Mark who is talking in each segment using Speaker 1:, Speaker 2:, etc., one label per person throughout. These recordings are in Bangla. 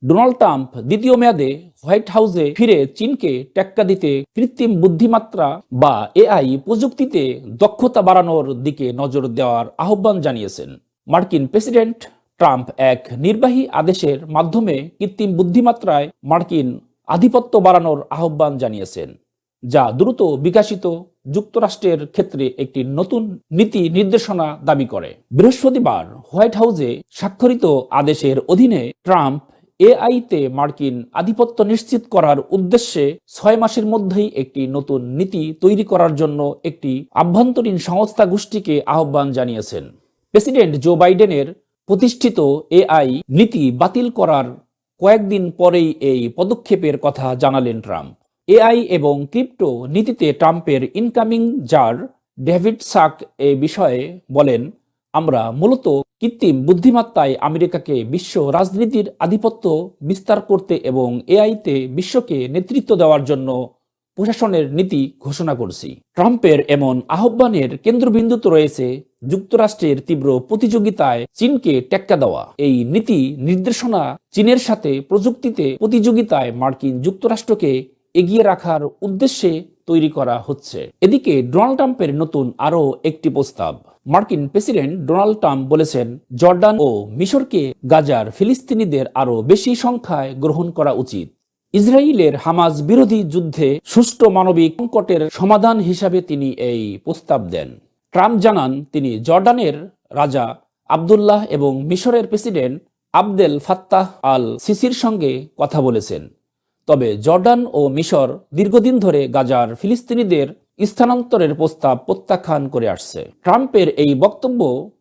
Speaker 1: ডোনাল্ড ট্রাম্প দ্বিতীয় মেয়াদে হোয়াইট হাউসে ফিরে চীনকে টেক্কা দিতে কৃত্রিম বুদ্ধিমত্তা বা এআই প্রযুক্তিতে দক্ষতা বাড়ানোর দিকে নজর দেওয়ার আহ্বান জানিয়েছেন। মার্কিন প্রেসিডেন্ট ট্রাম্প এক নির্বাহী আদেশের মাধ্যমে কৃত্রিম বুদ্ধিমত্তায় মার্কিন আধিপত্য বাড়ানোর আহ্বান জানিয়েছেন, যা দ্রুত বিকশিত যুক্তরাষ্ট্রের ক্ষেত্রে একটি নতুন নীতি নির্দেশনা দাবি করে। বৃহস্পতিবার হোয়াইট হাউসে স্বাক্ষরিত আদেশের অধীনে ট্রাম্প এআইতে মার্কিন আধিপত্য নিশ্চিত করার উদ্দেশ্যে 6 মাসের মধ্যেই একটি নতুন নীতি তৈরি করার জন্য একটি আভ্যন্তরীণ সংস্থা গোষ্ঠীকে আহ্বান জানিয়েছেন। প্রেসিডেন্ট জো বাইডেনের প্রতিষ্ঠিত এআই নীতি বাতিল করার কয়েকদিন পরেই এই পদক্ষেপের কথা জানালেন ট্রাম্প। এআই এবং ক্রিপ্টো নীতিতে ট্রাম্পের ইনকামিং জার ডেভিড সাক এ বিষয়ে বলেন, আমরা মূলত কৃত্রিম বুদ্ধিমত্তায় আমেরিকাকে বিশ্ব রাজনীতির আধিপত্য বিস্তার করতে এবং এআইতে বিশ্বকে নেতৃত্ব দেওয়ার জন্য প্রশাসনের নীতি ঘোষণা করছি। ট্রাম্পের এমন আহ্বানের কেন্দ্রবিন্দুতে রয়েছে যুক্তরাষ্ট্রের তীব্র প্রতিযোগিতায় চীনকে টেক্কা দেওয়া। এই নীতি নির্দেশনা চীনের সাথে প্রযুক্তিতে প্রতিযোগিতায় মার্কিন যুক্তরাষ্ট্রকে এগিয়ে রাখার উদ্দেশ্যে তৈরি করা হচ্ছে। এদিকে ডোনাল্ড ট্রাম্পের নতুন আরও একটি প্রস্তাব। মার্কিন প্রেসিডেন্ট ডোনাল্ড ট্রাম্প বলেছেন, জর্ডান ও মিশরকে গাজার ফিলিস্তিনিদের আরও বেশি সংখ্যায় গ্রহণ করা উচিত। ইসরায়েলের হামাস বিরোধী যুদ্ধে সুষ্ঠু মানবিক সংকটের সমাধান হিসাবে তিনি এই প্রস্তাব দেন। ট্রাম্প জানান, তিনি জর্ডানের রাজা আবদুল্লাহ এবং মিশরের প্রেসিডেন্ট আবদেল ফাত্তাহ আল সিসির সঙ্গে কথা বলেছেন। তবে জর্ডান ও মিশর দীর্ঘদিন ধরে গাজার ফিলিস্তিনিদের স্থানান্তরের প্রস্তাব প্রত্যাখ্যান করে আসছে। ট্রাম্পের এই বক্তব্য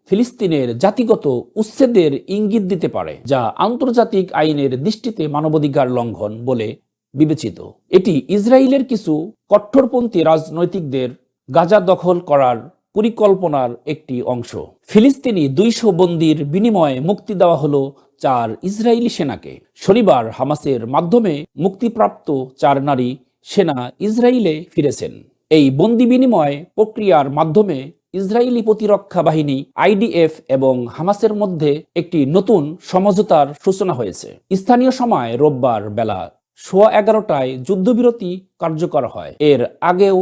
Speaker 1: ফিলিস্তিনের জাতিগত উচ্ছেদের ইঙ্গিত দিতে পারে, যা আন্তর্জাতিক আইনের দৃষ্টিতে মানবাধিকার লঙ্ঘন বলে বিবেচিত। এটি ইসরায়েলের কিছু কট্টরপন্থী রাজনৈতিকদের গাজা দখল করার পরিকল্পনার একটি অংশ। ফিলিস্তিনি 200 বন্দীর বিনিময়ে মুক্তি দেওয়া হলো 4 ইসরায়েলি সেনাকে। শনিবার হামাসের মাধ্যমে মুক্তিপ্রাপ্ত 4 নারী সেনা ইসরায়েলে ফিরেছেন। এই বন্দি বিনিময় প্রক্রিয়ার মাধ্যমে ইসরায়েলি প্রতিরক্ষা বাহিনী আইডিএফ এবং হামাসের মধ্যে একটি নতুন সমঝোতার সূচনা হয়েছে। স্থানীয় সময় রোববার বেলা 11:15টায় যুদ্ধবিরতি কার্যকর হয়। এর আগেও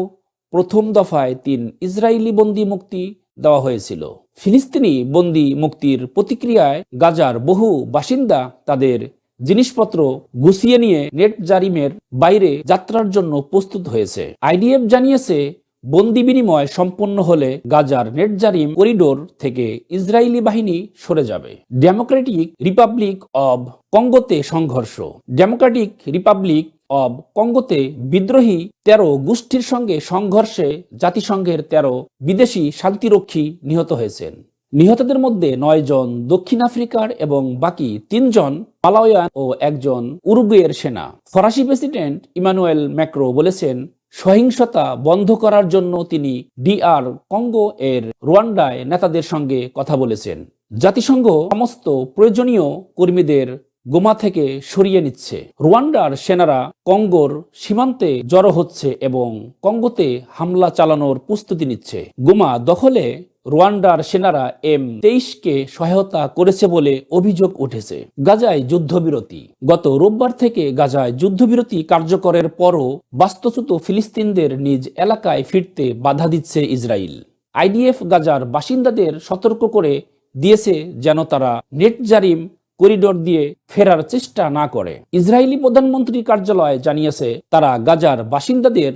Speaker 1: প্রথম দফায় 3 ইসরায়েলি বন্দী মুক্তি দেওয়া হয়েছিল। ফিলিস্তিনি বন্দী মুক্তির প্রতিক্রিয়ায় গাজার বহু বাসিন্দা তাদের জিনিসপত্র গুছিয়ে নিয়ে নেটজারিমের বাইরে যাত্রার জন্য প্রস্তুত হয়েছে। আইডিএফ জানিয়েছে, বন্দি বিনিময় সম্পন্ন হলে গাজার নেটজারিম করিডোর থেকে ইসরায়েলি বাহিনী সরে যাবে। ডেমোক্রেটিক রিপাবলিক অব কঙ্গোতে সংঘর্ষ। ডেমোক্রেটিক রিপাবলিক অব কঙ্গোতে বিদ্রোহী 13 গোষ্ঠীর সঙ্গে সংঘর্ষে জাতিসংঘের 13 বিদেশি শান্তিরক্ষী নিহত হয়েছেন। নিহতদের মধ্যে 9 জন দক্ষিণ আফ্রিকার এবং বাকি 3 জন মালাউইয়ান ও 1 জন উরুগুয়ের সেনা। ফরাসি প্রেসিডেন্ট ইমানুয়েল ম্যাক্রো বলেছেন, সহিংসতা বন্ধ করার জন্য তিনি DR কঙ্গো এর রুয়ান্ডায় নেতাদের সঙ্গে কথা বলেছেন। জাতিসংঘ সমস্ত প্রয়োজনীয় কর্মীদের গোমা থেকে সরিয়ে নিচ্ছে। রুয়ান্ডার সেনারা কঙ্গোর সীমান্তে জড়ো হচ্ছে এবং কঙ্গোতে হামলা চালানোর প্রস্তুতি নিচ্ছে। গোমা দখলে রুয়ান্ডার সেনারা M23কে সহায়তা করেছে বলে অভিযোগ উঠেছে। গাজায় যুদ্ধবিরতি। গত রোববার থেকে গাজায় যুদ্ধবিরতি কার্যকরের পরও বাস্তুচ্যুত ফিলিস্তিনদের নিজ এলাকায় ফিরতে বাধা দিচ্ছে ইসরায়েল। আইডিএফ গাজার বাসিন্দাদের সতর্ক করে দিয়েছে যেন তারা নেটজারিম করিডোর দিয়ে ফেরার চেষ্টা না করে। ইসরায়েলি প্রধানমন্ত্রী কার্যালয় জানিয়েছে, তারা গাজার বাসিন্দাদের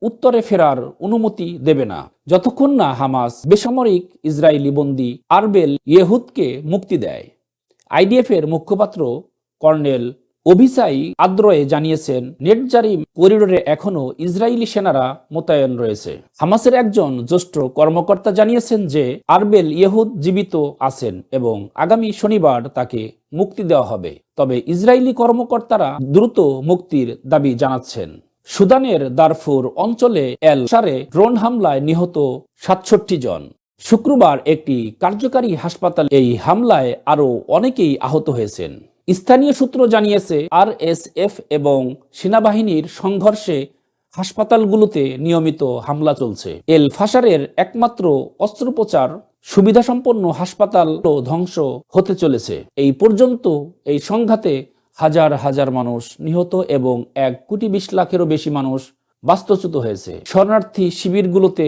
Speaker 1: উত্তরে ফেরার অনুমতি দেবে না যতক্ষণ না হামাস বেসামরিক ইসরায়েলি বন্দী আরবেল ইয়েহুদকে মুক্তি দেয়। আইডিএফ এর মুখপাত্র কর্নেল অভিসাই আদ্রয়ে জানিয়েছেন, নেটজারিম করিডোরে এখনো ইসরায়েলি সেনারা মোতায়েন রয়েছে। হামাসের একজন জ্যেষ্ঠ কর্মকর্তা জানিয়েছেন যে আরবেল ইয়েহুদ জীবিত আছেন এবং আগামী শনিবার তাকে মুক্তি দেওয়া হবে। তবে ইসরায়েলি কর্মকর্তারা দ্রুত মুক্তির দাবি জানাচ্ছেন। সুদানের দারফুর অঞ্চলে এল শারে ড্রোন হামলায় নিহত 67 জন। শুক্রবার একটি কার্যকারী হাসপাতাল এই হামলায় আরও অনেকেই আহত হয়েছেন। স্থানীয় সূত্র জানিয়েছে, RSF এবং সেনাবাহিনীর সংঘর্ষে হাসপাতালগুলোতে নিয়মিত হামলা চলছে। এল ফাশারের একমাত্র অস্ত্রোপচার সুবিধাসম্পন্ন হাসপাতাল ধ্বংস হতে চলেছে। এই পর্যন্ত এই সংঘাতে হাজার হাজার মানুষ নিহত এবং 1,20,00,000-এরও বেশি মানুষ বাস্তুচ্যুত হয়েছে। শরণার্থী শিবিরগুলোতে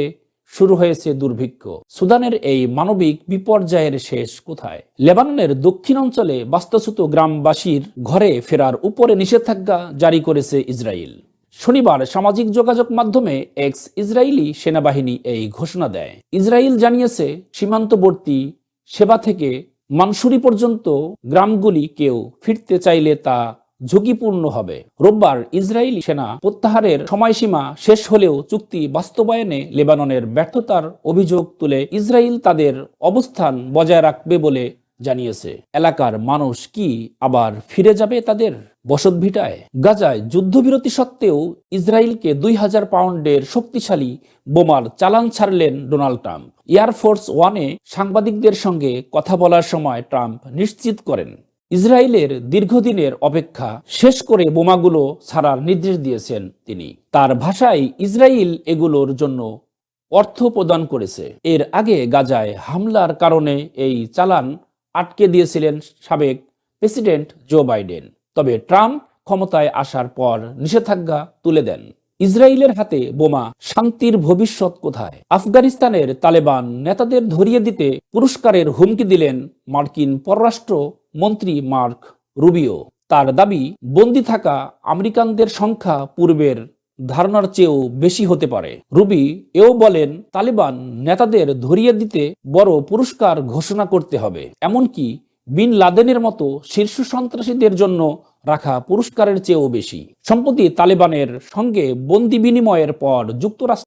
Speaker 1: শুরু হয়েছে দুর্ভিক্ষ। সুদানের এই মানবিক বিপর্যয়ের শেষ কোথায়? লেবাননের দক্ষিণ অঞ্চলে বাস্তুচ্যুত গ্রামবাসীর ঘরে ফেরার উপরে নিষেধাজ্ঞা জারি করেছে ইসরায়েল। শনিবার সামাজিক যোগাযোগ মাধ্যমে এক্স ইসরায়েলি সেনাবাহিনী এই ঘোষণা দেয়। ইসরায়েল জানিয়েছে সীমান্তবর্তী সেবা থেকে মানসুরি পর্যন্ত গ্রামগুলি কেউ ফিরতে চাইলে তা ঝুঁকিপূর্ণ হবে। রোববার ইসরায়েলি সেনা প্রত্যাহারের সময়সীমা শেষ হলেও চুক্তি বাস্তবায়নে লেবাননের ব্যর্থতার অভিযোগ তুলে ইসরায়েল তাদের অবস্থান বজায় রাখবে বলে জানিয়েছে। এলাকার মানুষ কি আবার ফিরে যাবে তাদের বসতভিটায়? গাজায় যুদ্ধবিরতি সত্ত্বেও ইসরায়েলকে 2,000 পাউন্ডের শক্তিশালী বোমার চালান ছাড়লেন ডোনাল্ড ট্রাম্প। এয়ারফোর্স ওয়ানে সাংবাদিকদের সঙ্গে কথা বলার সময় ট্রাম্প নিশ্চিত করেন, ইসরায়েলের দীর্ঘদিনের অপেক্ষা শেষ করে বোমাগুলো ছাড়ার নির্দেশ দিয়েছেন তিনি। তার ভাষায় ইসরায়েল এগুলোর জন্য অর্থ প্রদান করেছে। এর আগে গাজায় হামলার কারণে এই চালান আটকে দিয়েছিলেন সাবেক প্রেসিডেন্ট জো বাইডেন। তবে ট্রাম্প ক্ষমতায় আসার পর নিষেধাজ্ঞা তুলে দেন। ইসরায়েলের হাতে বোমা, শান্তির ভবিষ্যৎ কোথায়? আফগানিস্তানের তালেবান নেতাদের ধরিয়ে দিতে পুরস্কারের হুমকি দিলেন মার্কিন পররাষ্ট্র মন্ত্রী মার্ক রুবিও। তার দাবি, বন্দী থাকা আমেরিকানদের সংখ্যা পূর্বের ধারণার চেয়েও বেশি হতে পারে। রুবি এও বলেন, তালেবান নেতাদের ধরিয়ে দিতে বড় পুরস্কার ঘোষণা করতে হবে, এমনকি বিন লাদেনের মতো শীর্ষ সন্ত্রাসীদের জন্য রাখা পুরস্কারের চেয়েও বেশি। সম্প্রতি তালেবানের সঙ্গে বন্দি বিনিময়ের পর যুক্তরাষ্ট্র